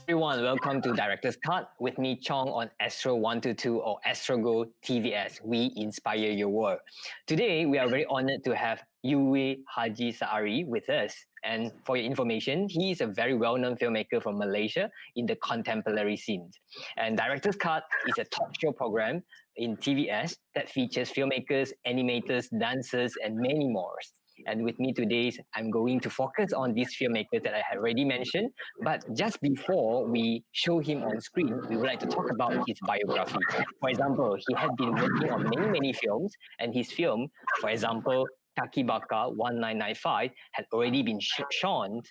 Everyone, welcome to Director's Cut with me, Chong, on Astro 122 or AstroGo TVS. We inspire your world. Today, we are very honored to have Yue Haji Saari with us. And for your information, he is a very well-known filmmaker from Malaysia in the contemporary scene. And Director's Cut is a talk show program in TVS that features filmmakers, animators, dancers, and many more. And with me today, I'm going to focus on these filmmakers that I have already mentioned. But just before we show him on screen, we would like to talk about his biography. For example, he has been working on many films, and his film, for example, Kaki Bakar 1995, had already been shown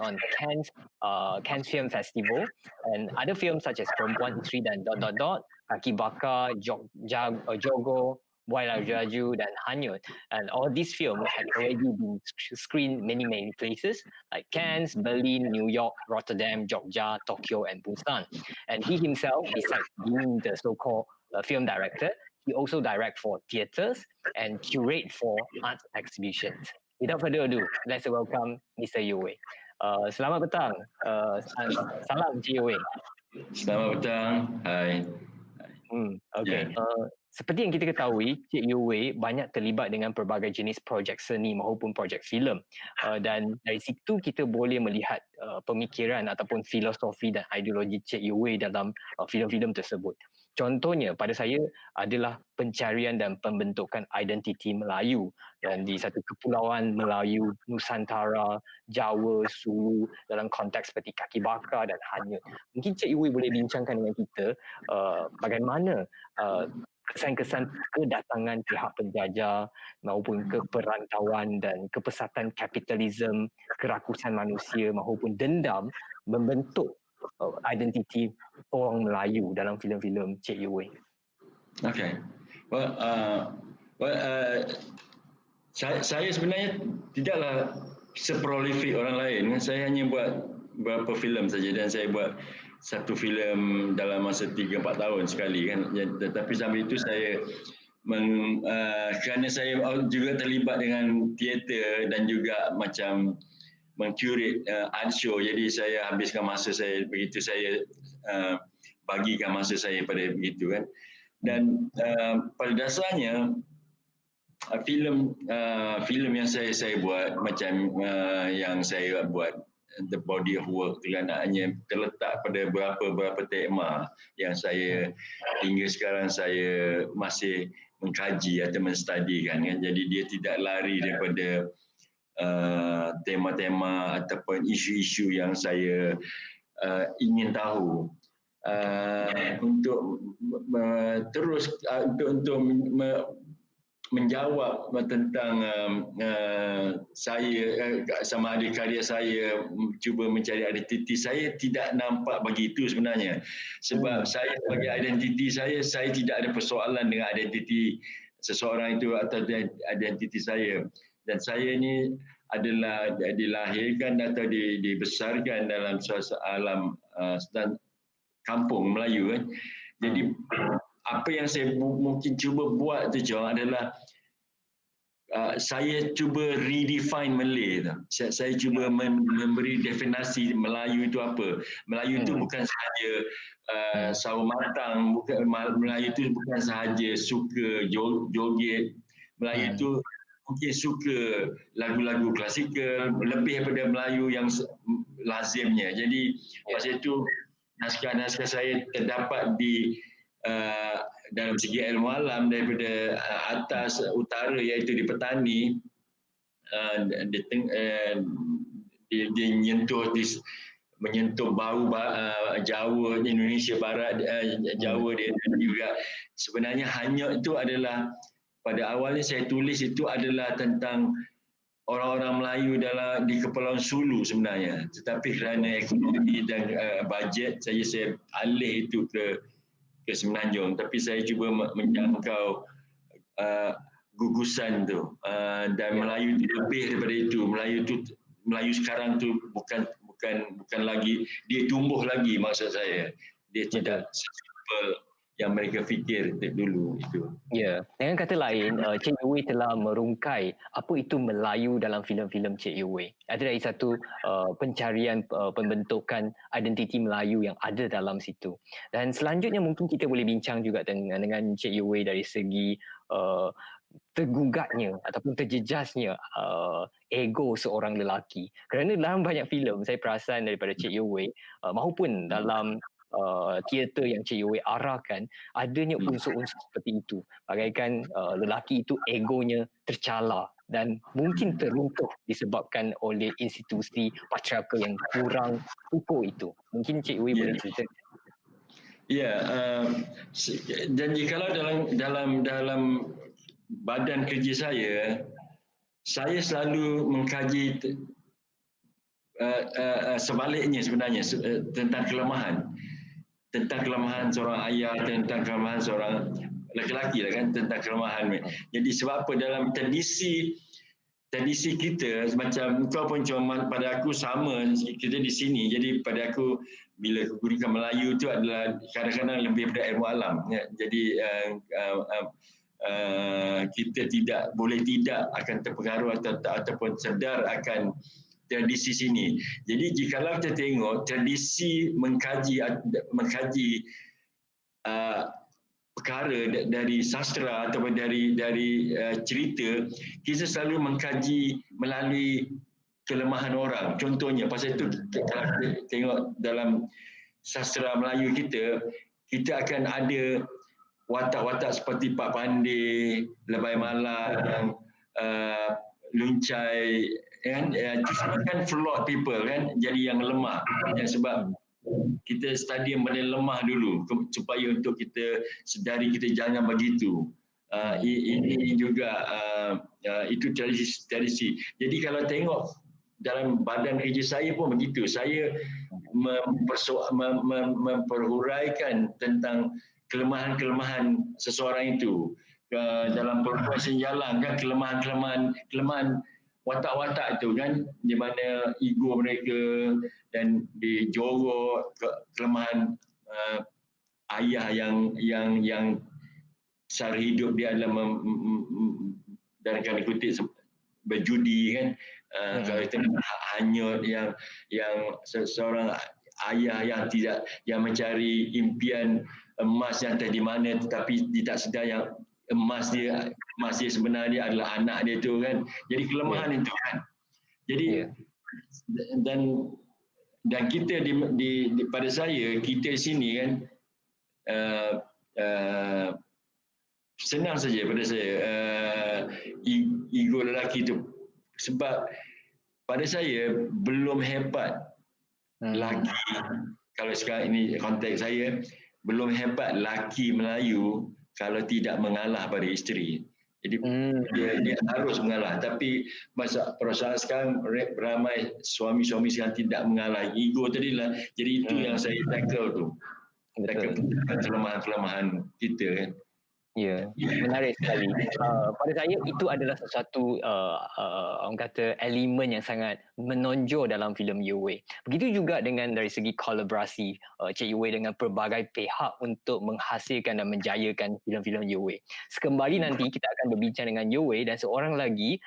on Cannes Film Festival, and other films such as Perempuan Isteri dan ... Kaki Bakar, Jogo, Boy Raju, dan Hanyut. And all these films had already been screened many places like Cannes, Berlin, New York, Rotterdam, Jogja, Tokyo, and Busan. And he himself, besides being the so-called film director, he also directs for theatres and curate for arts exhibitions. Without further ado, let's welcome Mr. Yue. Selamat petang. Salam Cik Yue. Selamat petang. Hai. Okay. Seperti yang kita ketahui, Cik Yue banyak terlibat dengan pelbagai jenis projek seni maupun projek filem. Dan dari situ kita boleh melihat pemikiran ataupun filosofi dan ideologi Cik Yue dalam filem-filem tersebut. Contohnya pada saya adalah pencarian dan pembentukan identiti Melayu dan di satu kepulauan Melayu, Nusantara, Jawa, Sulu dalam konteks seperti Kaki Bakar dan Hanyut. Mungkin Cik Yue boleh bincangkan dengan kita bagaimana kesan-kesan kedatangan pihak penjajah maupun keperantauan dan kepesatan kapitalisme, kerakusan manusia maupun dendam membentuk identiti orang Melayu dalam filem-filem Cik Yue. Okay. Saya sebenarnya tidaklah seprolifik orang lain. Saya hanya buat beberapa filem saja dan saya buat satu filem dalam masa 3-4 tahun sekali kan. Tetapi sambil itu saya kerana saya juga terlibat dengan teater dan juga macam mengcurate art show, jadi saya habiskan masa saya begitu, saya bagikan masa saya pada begitu kan. Dan pada dasarnya filem yang saya buat macam yang saya buat the body of work hanya terletak pada beberapa tema yang saya hingga sekarang saya masih mengkaji atau menstudikan kan. Jadi dia tidak lari daripada tema-tema ataupun isu-isu yang saya ingin tahu untuk terus untuk menjawab tentang saya sama ada karya saya cuba mencari identiti saya tidak nampak begitu sebenarnya, sebab saya sebagai identiti saya tidak ada persoalan dengan identiti seseorang itu atau identiti saya, dan saya ini adalah dilahirkan atau dibesarkan dalam suatu alam kampung Melayu kan. Jadi apa yang saya mungkin cuba buat tu John adalah saya cuba redefine Malay tu. Saya cuba memberi definisi Melayu itu apa. Melayu itu bukan sahaja sawo matang, bukan Melayu itu bukan sahaja suka joget. Melayu itu mungkin suka lagu-lagu klasikal lebih daripada Melayu yang lazimnya. Jadi pasal itu naskah-naskah saya terdapat di dalam segi ilmu alam daripada atas utara, iaitu di Petani, dia menyentuh bau Jawa, Indonesia Barat, Jawa dia juga. Sebenarnya hanya itu adalah pada awalnya saya tulis itu adalah tentang orang-orang Melayu di Kepulauan Sulu sebenarnya, tetapi kerana ekonomi dan bajet saya alih itu ke Semenanjung, tapi saya cuba menjangkau gugusan tu, dan Melayu itu lebih daripada itu. Melayu sekarang tu bukan lagi, dia tumbuh lagi, maksud saya dia tidak sesimpel yang mereka fikir dulu itu. Ya, dengan kata lain, Cik Yue telah merungkai apa itu Melayu dalam filem-filem Cik Yue. Ada dari satu pencarian pembentukan identiti Melayu yang ada dalam situ. Dan selanjutnya mungkin kita boleh bincang juga dengan Cik Yue dari segi uh, tergugatnya ataupun terjejasnya ego seorang lelaki. Kerana dalam banyak filem saya perasan daripada Cik Yue maupun dalam teater yang Cik Yue arahkan, adanya unsur-unsur seperti itu. Bagaikan lelaki itu egonya tercala dan mungkin teruntuh disebabkan oleh institusi patriarkal yang kurang ukur itu. Mungkin Cik Yue boleh cerita. Ya, dan jikalau dalam badan kerja saya selalu mengkaji sebaliknya sebenarnya tentang kelemahan seorang ayah, tentang kelemahan seorang lelaki lah kan, tentang kelemahan. Jadi sebab apa dalam tradisi kita macam kau pun cuma pada aku sama kita di sini. Jadi pada aku bila gunakan Melayu itu adalah kadang-kadang lebih daripada ilmu alam. Ya. Jadi kita boleh tidak akan terpengaruh ataupun sedar akan tradisi sini. Jadi jikalau kita tengok tradisi mengkaji perkara dari sastra ataupun dari cerita, kita selalu mengkaji melalui kelemahan orang. Contohnya pasal itu kalau kita tengok dalam sastra Melayu kita akan ada watak-watak seperti Pak Pandey, Lebay Malang, Luncai, kan? Kan flawed people kan, jadi yang lemah. Yang sebab kita study yang benda lemah dulu supaya untuk kita sedari kita jangan begitu. Ini juga itu tradisi. Jadi kalau tengok dalam badan kerja saya pun begitu. Saya memperhuraikan tentang kelemahan-kelemahan seseorang itu. Dalam perempuan senjalan kan kelemahan watak-watak itu kan, di mana ego mereka dan dijorok kelemahan ayah yang cara hidup dia adalah dalam kata kutip berjudi kan. Kalau kita hanyut yang seorang ayah yang mencari impian emas yang ada di mana, tetapi dia tak sedar yang emas dia sebenarnya adalah anak dia tu kan. Jadi kelemahan itu kan. Jadi dan kita pada saya kita sini kan senang saja pada saya ego lelaki itu, sebab pada saya belum hebat laki, kalau sekarang ini konteks saya, belum hebat laki Melayu kalau tidak mengalah pada isteri. Jadi dia harus mengalah. Tapi masa perasaan sekarang ramai suami-suami sekarang tidak mengalah. Ego tadilah. Jadi itu yang saya tackle tu. Tackle kelemahan kita kan. Ya, menarik sekali. Pada saya itu adalah sesuatu orang kata elemen yang sangat menonjol dalam filem Yue. Begitu juga dengan dari segi kolaborasi Cik Yue dengan pelbagai pihak untuk menghasilkan dan menjayakan filem-filem Yue. Sekembali nanti kita akan berbincang dengan Yue dan seorang lagi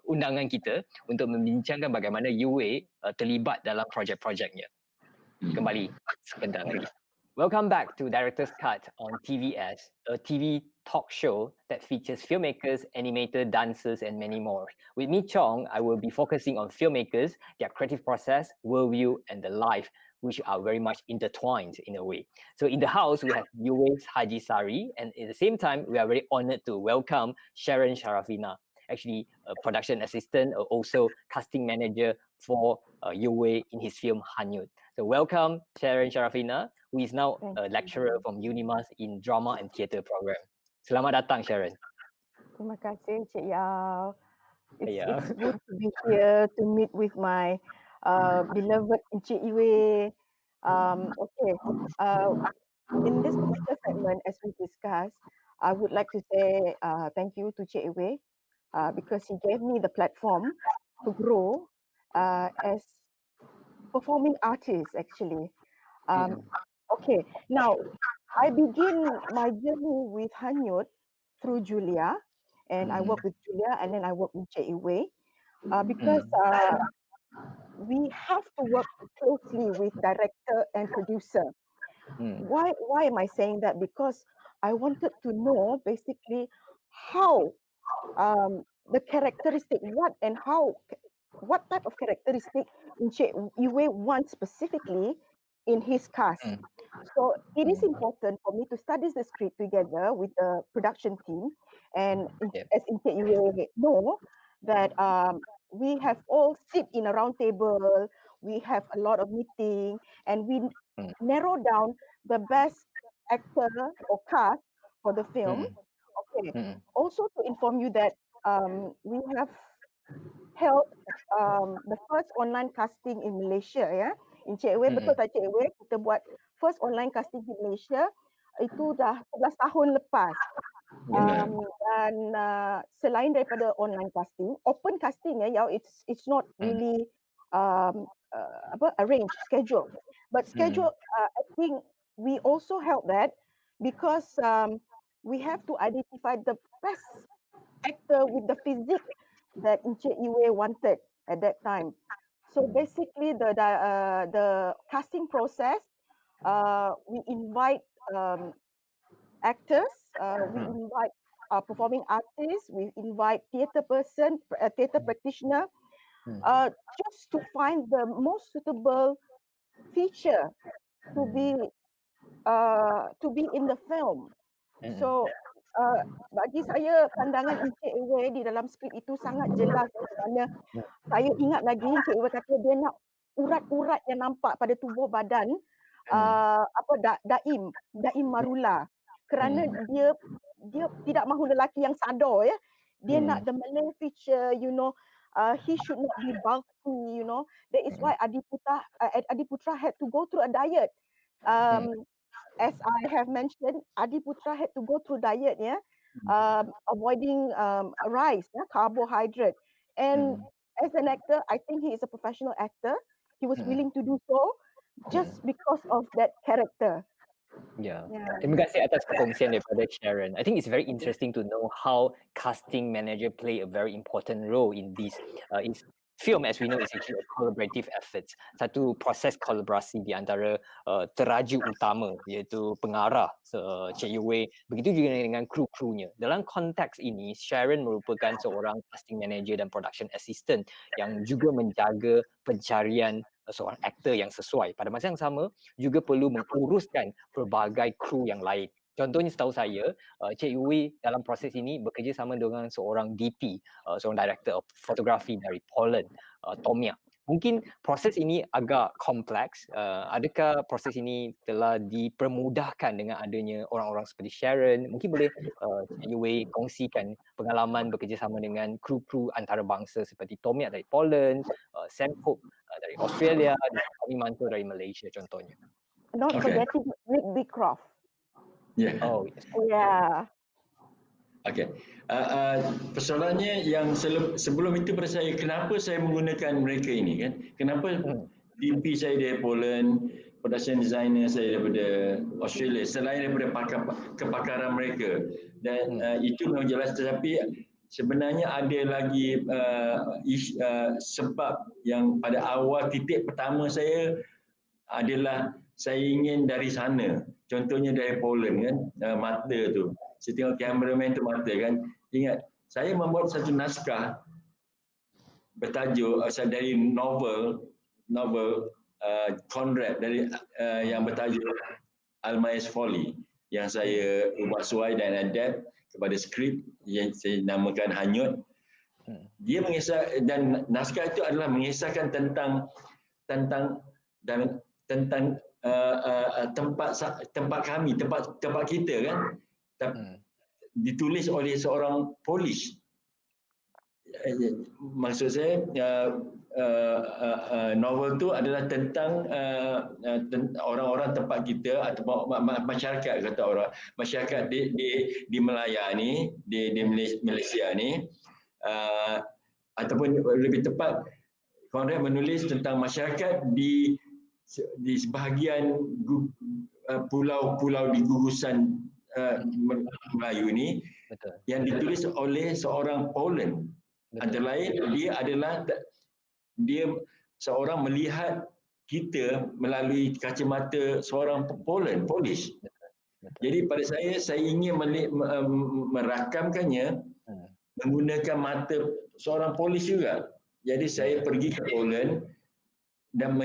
undangan kita untuk membincangkan bagaimana Yue terlibat dalam projek-projeknya. Kembali sebentar lagi. Welcome back to Director's Cut on TVS, a TV talk show that features filmmakers, animators, dancers, and many more. With me, Chong, I will be focusing on filmmakers, their creative process, worldview, and the life, which are very much intertwined in a way. So in the house, we have Yue Haji Sari, and at the same time, we are very honored to welcome Sharon Sharafina, actually a production assistant, also casting manager for Yue in his film Hanyut. So welcome Sharon Sharafina, who is now a lecturer from UNIMAS in Drama and Theatre program. Selamat datang Sharon. Terima kasih Cik Yao. It's good to be here to meet with my beloved Encik Yue. In this particular segment, as we discussed, I would like to say thank you to Cik Yue because he gave me the platform to grow as performing artist actually. Now I begin my journey with Hanyut through Julia, and I work with Julia, and then I work with Cik Iwe, because we have to work closely with director and producer. Why am I saying that? Because I wanted to know basically how the characteristic, what type of characteristic in Cik Iwe wants specifically in his cast. So it is important for me to study the script together with the production team, and Yep. as in Cik Iwe know that we have all sit in a round table, we have a lot of meeting, and we narrow down the best actor or cast for the film. Okay. Also to inform you that we have held the first online casting in Malaysia, ya. In Cik Ewe, betul tak Cik Ewe? Kita buat first online casting di Malaysia itu dah 11 tahun lepas. Dan selain daripada online casting, open casting ya, it's not really arranged, schedule. But schedule, I think we also held that because we have to identify the best actor with the physique that Encik Iwe wanted at that time. So basically, the casting process, we invite actors, we invite performing artists, we invite theatre person, theatre practitioner, just to find the most suitable feature to be in the film. So bagi saya pandangan Encik Ewe di dalam skrip itu sangat jelas, kerana saya ingat lagi Encik Ewe kata dia nak urat-urat yang nampak pada tubuh badan Daim Marula, kerana dia tidak mahu lelaki yang sadar ya. Dia nak the Malay feature, he should not be bulky, That is why Adiputra had to go through a diet. As I have mentioned, Adiputra had to go through diet, avoiding rice, carbohydrate. And as an actor, I think he is a professional actor. He was willing to do so just because of that character. Yeah. Terima kasih atas perkongsian daripada Sharon. I think it's very interesting to know how casting manager play a very important role in this. Film, as we know, is actually a collaborative effort. Satu proses kolaborasi di antara teraju utama, iaitu pengarah Cik Iwe, begitu juga dengan kru-krunya. Dalam konteks ini, Sharon merupakan seorang casting manager dan production assistant yang juga menjaga pencarian seorang aktor yang sesuai. Pada masa yang sama, juga perlu menguruskan pelbagai kru yang lain. Contohnya setahu saya, Cik Iwe dalam proses ini bekerjasama dengan seorang DP, seorang director of fotografi dari Poland, Tomia. Mungkin proses ini agak kompleks. Adakah proses ini telah dipermudahkan dengan adanya orang-orang seperti Sharon? Mungkin boleh Cik Iwe kongsikan pengalaman bekerjasama dengan kru-kru antarabangsa seperti Tomia dari Poland, Sam Hope dari Australia, dan Tommy Manto dari Malaysia contohnya. Not forgetting Rick Beecroft. Yeah. Oh, yes. Yeah. Okay. Persoalannya yang sebelum itu pada saya, kenapa saya menggunakan mereka ini kan? Kenapa DP saya dari Poland, production designer saya daripada Australia, selain daripada kepakaran mereka, dan itu memang jelas, tetapi sebenarnya ada lagi sebab yang pada awal titik pertama saya adalah saya ingin dari sana. Contohnya dari Poland kan, mata tu. Saya tengok cameraman tu mata kan. Ingat, saya membuat satu naskah bertajuk dari novel Conrad dari yang bertajuk Almayer's Folly, yang saya ubah suai dan adapt kepada skrip yang saya namakan Hanyut. Dia mengisah, dan naskah itu adalah mengisahkan tentang tempat kami, tempat kita kan, ditulis oleh seorang Polish. Maksud saya novel tu adalah tentang orang-orang tempat kita atau masyarakat, kata orang masyarakat di Melaya ni, di Malaysia ni, ataupun lebih tepat Conrad menulis tentang masyarakat di sebahagian pulau-pulau di gugusan Melayu ni Betul. yang ditulis oleh seorang Poland. Antara lain dia seorang melihat kita melalui kacamata seorang Polish. Betul. Jadi pada saya ingin merakamkannya menggunakan mata seorang Polish juga. Jadi saya pergi ke Poland dan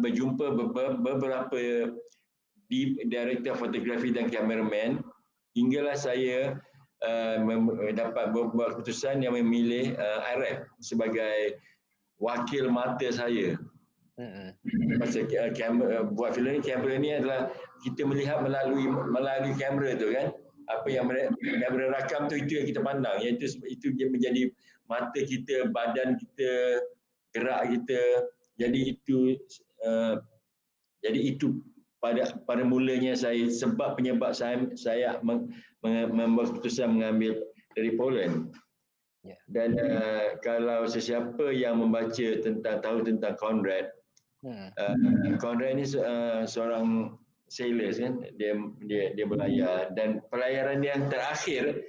berjumpa beberapa director fotografi dan kameraman hinggalah saya dapat buat keputusan yang memilih Arab sebagai wakil mata saya. Masa buat filem ni, kamera ni adalah kita melihat melalui kamera tu kan. Apa yang kamera rakam tu, itu yang kita pandang. Itu dia menjadi mata kita, badan kita, gerak kita. Jadi itu pada mulanya penyebab saya membuat keputusan mengambil dari Poland. Dan kalau sesiapa yang tahu tentang Conrad, Conrad ni seorang sailors kan, dia berlayar, dan pelayaran yang terakhir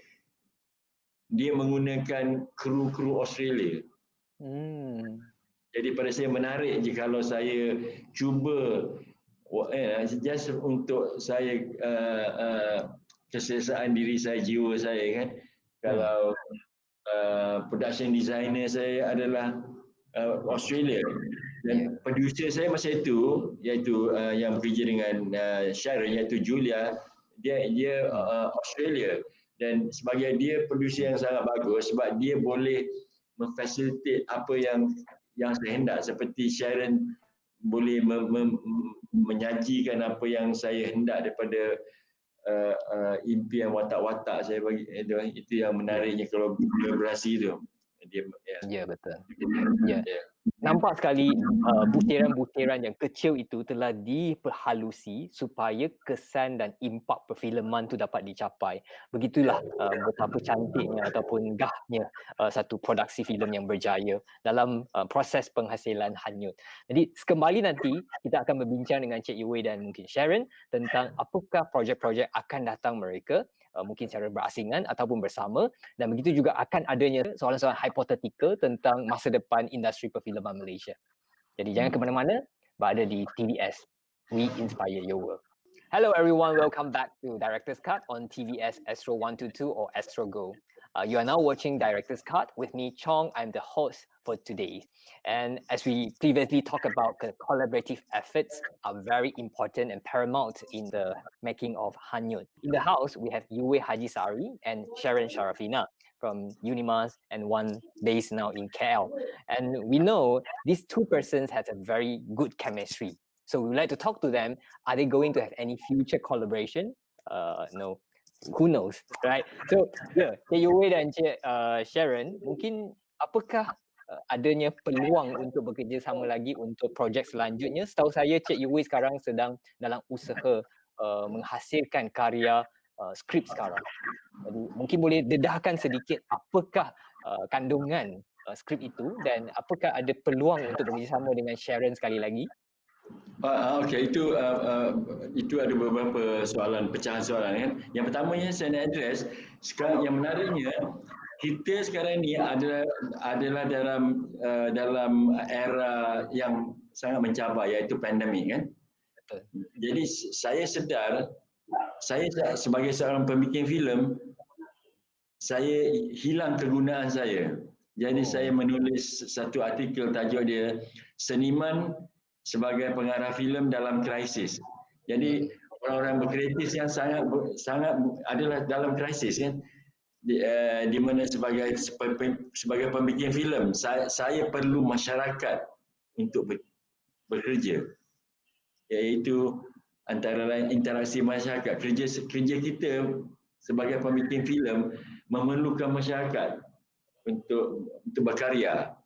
dia menggunakan kru Australia. Jadi pada saya menarik je kalau saya cuba just untuk saya keselesaan diri saya, jiwa saya kan. Kalau production designer saya adalah Australia dan producer saya masa itu iaitu yang bekerja dengan Sharon, iaitu Julia, dia Australia, dan sebagai dia producer yang sangat bagus sebab dia boleh memfasilitate apa yang saya hendak, seperti Sharon boleh menyajikan apa yang saya hendak daripada impian watak-watak saya bagi. Itu yang menariknya kalau kolaborasi tu. Ya, betul. Ya. Nampak sekali butiran-butiran yang kecil itu telah diperhalusi supaya kesan dan impak perfilman tu dapat dicapai. Begitulah betapa cantiknya ataupun gahnya satu produksi filem yang berjaya dalam proses penghasilan hanyut. Jadi sekembali nanti kita akan berbincang dengan Cik Yue dan mungkin Sharon tentang apakah projek-projek akan datang mereka, mungkin secara berasingan ataupun bersama, dan begitu juga akan adanya soalan-soalan hipotetikal tentang masa depan industri perfilman Malaysia. Jadi jangan ke mana-mana, berada di TVS. We inspire your world. Hello everyone, welcome back to Director's Cut on TVS Astro 122 or Astro Go. You are now watching Director's Cut with me, Chong. I'm the host for today. And as we previously talked about, collaborative efforts are very important and paramount in the making of Hanyut. In the house, we have Yue Hajisari and Sharon Sharafina from Unimas, and one based now in KL. And we know these two persons have a very good chemistry. So we would like to talk to them. Are they going to have any future collaboration? No. Who knows, right? So, Cik Yue dan Cik Sharon, mungkin apakah adanya peluang untuk bekerja sama lagi untuk projek selanjutnya? Setahu saya Cik Yue sekarang sedang dalam usaha menghasilkan karya skrip sekarang. Jadi mungkin boleh dedahkan sedikit apakah kandungan skrip itu dan apakah ada peluang untuk bekerjasama dengan Sharon sekali lagi? Okey, itu ada beberapa pecahan soalan kan. Yang pertamanya saya nak address, sekarang yang menariknya kita sekarang ni adalah dalam era yang sangat mencabar, iaitu pandemik kan. Betul. Jadi saya sedar, saya sebagai seorang pembikin filem, saya hilang kegunaan saya. Jadi saya menulis satu artikel, tajuk dia Seniman sebagai pengarah filem dalam krisis. Jadi orang-orang berkreatif yang sangat adalah dalam krisis kan. Di mana sebagai pembikin filem, saya perlu masyarakat untuk bekerja. Iaitu antara lain interaksi masyarakat. Kerja kita sebagai pembikin filem memerlukan masyarakat untuk berkarya.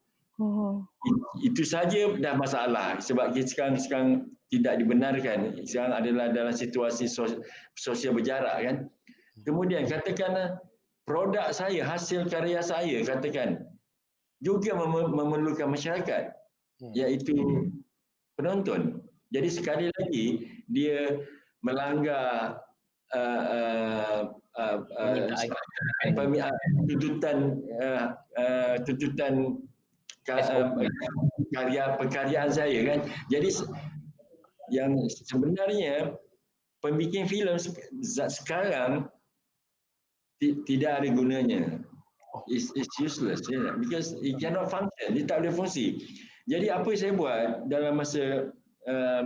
Itu saja dah masalah sebab kita sekarang tidak dibenarkan. Sekarang adalah dalam situasi sosial berjarak kan. Kemudian katakan produk saya, hasil karya saya katakan juga memerlukan masyarakat, iaitu penonton. Jadi sekali lagi dia melanggar tuntutan pekerjaan saya kan. Jadi yang sebenarnya pembikin filem sekarang tidak ada gunanya. It's useless, because it cannot function. Dia tak boleh fungsi. Jadi apa saya buat dalam masa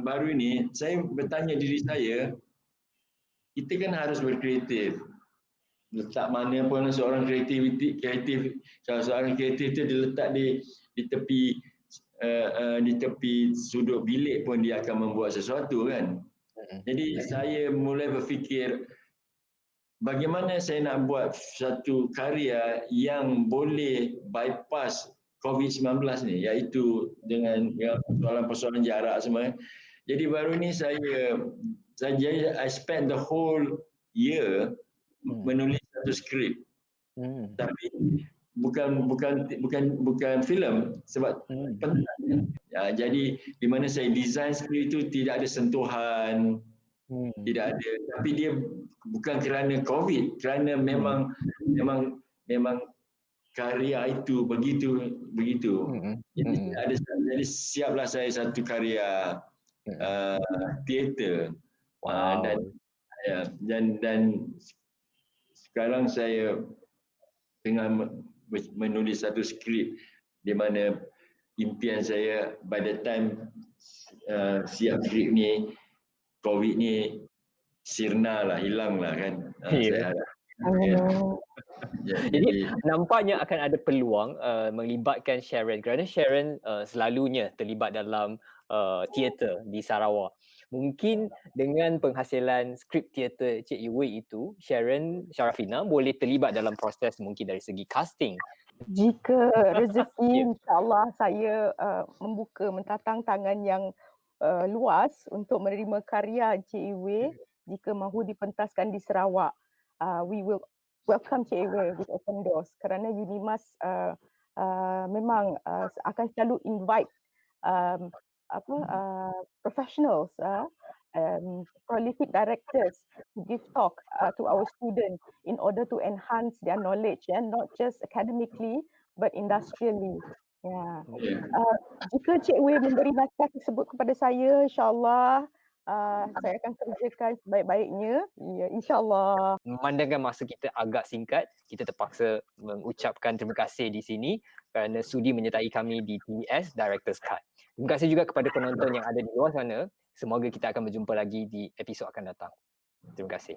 baru ini, saya bertanya diri saya, kita kan harus berkreatif. Letak mana pun seorang kreatif, kalau seorang kreatif itu diletak di tepi sudut bilik pun dia akan membuat sesuatu kan. Jadi saya mulai berfikir bagaimana saya nak buat satu karya yang boleh bypass COVID-19 ni, iaitu dengan persoalan jarak semua. Jadi baru ni saya I spend the whole year menulis satu skrip. Tapi bukan filem sebab penting. Jadi di mana saya design skrip itu tidak ada sentuhan, tidak ada, tapi dia bukan kerana COVID, kerana memang karya itu begitu. Jadi siaplah saya satu karya teater. Dan sekarang saya tengah menulis satu skrip di mana impian saya by the time siap skrip ni, COVID ni sirna lah, hilang lah kan. Saya harap. Jadi nampaknya akan ada peluang melibatkan Sharon, kerana Sharon selalunya terlibat dalam teater di Sarawak. Mungkin dengan penghasilan skrip teater Cik Yue itu, Sharon Sharafina boleh terlibat dalam proses mungkin dari segi casting. Jika rezeki, insyaAllah saya mentatang tangan yang luas untuk menerima karya Cik Yue jika mahu dipentaskan di Sarawak. We will welcome Cik Yue with open doors, kerana Unimas memang akan selalu invite professionals, prolific directors to give talk to our students in order to enhance their knowledge, not just academically but industrially. Jika Cik Wei memberi nasihat tersebut kepada saya, insyaAllah saya akan kerjakan sebaik-baiknya. Ya, insyaAllah. Memandangkan masa kita agak singkat, kita terpaksa mengucapkan terima kasih di sini kerana sudi menyertai kami di TVS Director's Cut. Terima kasih juga kepada penonton yang ada di luar sana. Semoga kita akan berjumpa lagi di episod akan datang. Terima kasih.